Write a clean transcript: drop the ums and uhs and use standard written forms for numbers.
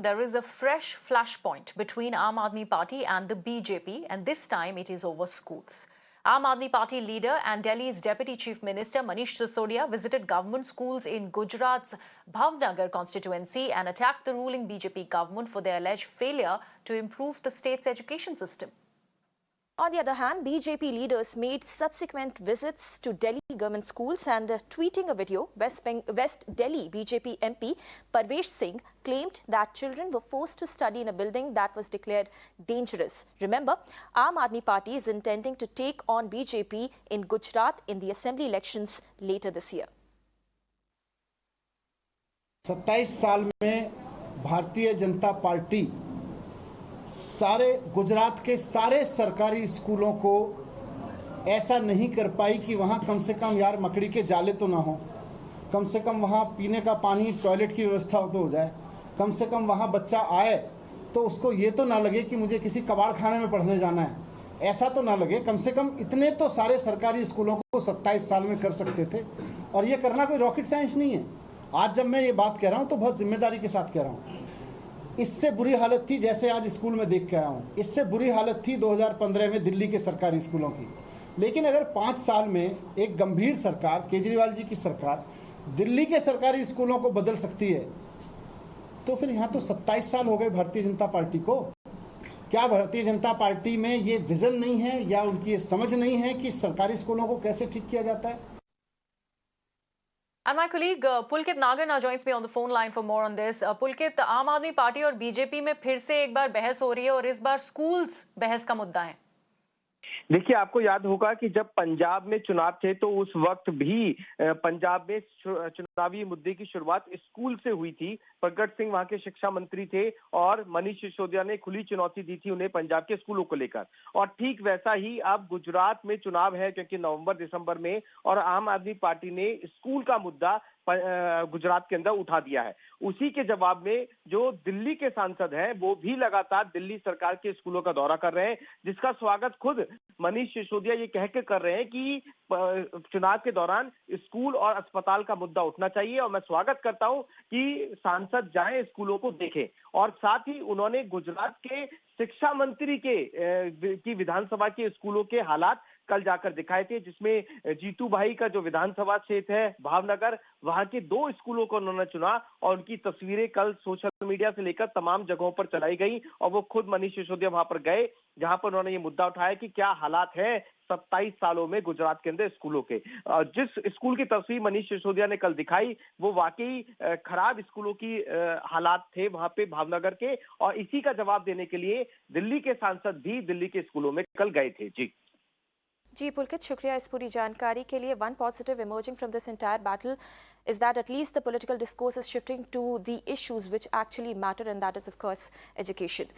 There is a fresh flashpoint between Aam Aadmi Party and the BJP, and this time it is over schools. Aam Aadmi Party leader and Delhi's Deputy Chief Minister Manish Sisodia visited government schools in Gujarat's Bhavnagar constituency and attacked the ruling BJP government for their alleged failure to improve the state's education system. On the other hand, BJP leaders made subsequent visits to Delhi government schools and tweeting a video, West Delhi BJP MP Parvesh Singh claimed that children were forced to study in a building that was declared dangerous. Remember, Aam Aadmi Party is intending to take on BJP in Gujarat in the assembly elections later this year. 27 साल में Bharatiya Janata party सारे गुजरात के सारे सरकारी स्कूलों को ऐसा नहीं कर पाई कि वहाँ कम से कम यार मकड़ी के जाले तो ना हो, कम से कम वहाँ पीने का पानी टॉयलेट की व्यवस्था तो हो जाए, कम से कम वहाँ बच्चा आए तो उसको ये तो ना लगे कि मुझे किसी कबाड़ खाने में पढ़ने जाना है, ऐसा तो ना लगे। कम से कम इतने तो सारे सरकारी स्कूलों को 27 साल में कर सकते थे और ये करना कोई रॉकेट साइंस नहीं है। आज जब मैं ये बात कह रहा हूँ तो बहुत जिम्मेदारी के साथ कह रहा हूँ। इससे बुरी हालत थी जैसे आज स्कूल में देख के आया हूँ, इससे बुरी हालत थी 2015 में दिल्ली के सरकारी स्कूलों की। लेकिन अगर 5 साल में एक गंभीर सरकार, केजरीवाल जी की सरकार, दिल्ली के सरकारी स्कूलों को बदल सकती है तो फिर यहाँ तो 27 साल हो गए भारतीय जनता पार्टी को। क्या भारतीय जनता पार्टी में ये विजन नहीं है या उनकी ये समझ नहीं है कि सरकारी स्कूलों को कैसे ठीक किया जाता है? And my colleague Pulkit Nagar now joins me on the phone line for more on this. Pulkit, आम आदमी पार्टी और बीजेपी में फिर से एक बार बहस हो रही है और इस बार स्कूल्स बहस का मुद्दा है। देखिए, आपको याद होगा कि जब पंजाब में चुनाव थे तो उस वक्त भी पंजाब में चुनावी मुद्दे की शुरुआत स्कूल से हुई थी। प्रगट सिंह वहां के शिक्षा मंत्री थे और मनीष सिसोदिया ने खुली चुनौती दी थी उन्हें पंजाब के स्कूलों को लेकर। और ठीक वैसा ही अब गुजरात में चुनाव है क्योंकि नवंबर दिसंबर में, और आम आदमी पार्टी ने स्कूल का मुद्दा गुजरात के अंदर उठा दिया है। उसी के जवाब में जो दिल्ली के सांसद हैं वो भी लगातार दिल्ली सरकार के स्कूलों का दौरा कर रहे हैं, जिसका स्वागत खुद मनीष सिसोदिया ये कह के कर रहे हैं कि चुनाव के दौरान स्कूल और अस्पताल का मुद्दा उठना चाहिए और मैं स्वागत करता हूं कि सांसद जाएं स्कूलों को देखें। और साथ ही उन्होंने गुजरात के शिक्षा मंत्री की विधानसभा के स्कूलों के हालात कल जाकर दिखाए थे, जिसमें जीतू भाई का जो विधानसभा क्षेत्र है भावनगर, वहां के 2 स्कूलों को उन्होंने चुना और उनकी तस्वीरें कल सोशल मीडिया से लेकर तमाम जगहों पर चलाई गई और वो खुद मनीष सिसोदिया वहां पर गए, जहां पर उन्होंने ये मुद्दा उठाया कि क्या हालात है 27 सालों में गुजरात के अंदर स्कूलों के। जिस स्कूल की तस्वीर मनीष सिसोदिया ने कल दिखाई वो वाकई खराब स्कूलों की हालात थे वहां पे भावनगर के, और इसी का जवाब देने के लिए दिल्ली के सांसद भी दिल्ली के स्कूलों में कल गए थे। जी पुलकित, शुक्रिया इस पूरी जानकारी के लिए। One positive emerging from this entire battle is that at least the political discourse is shifting to the issues which actually matter, and that is of course education.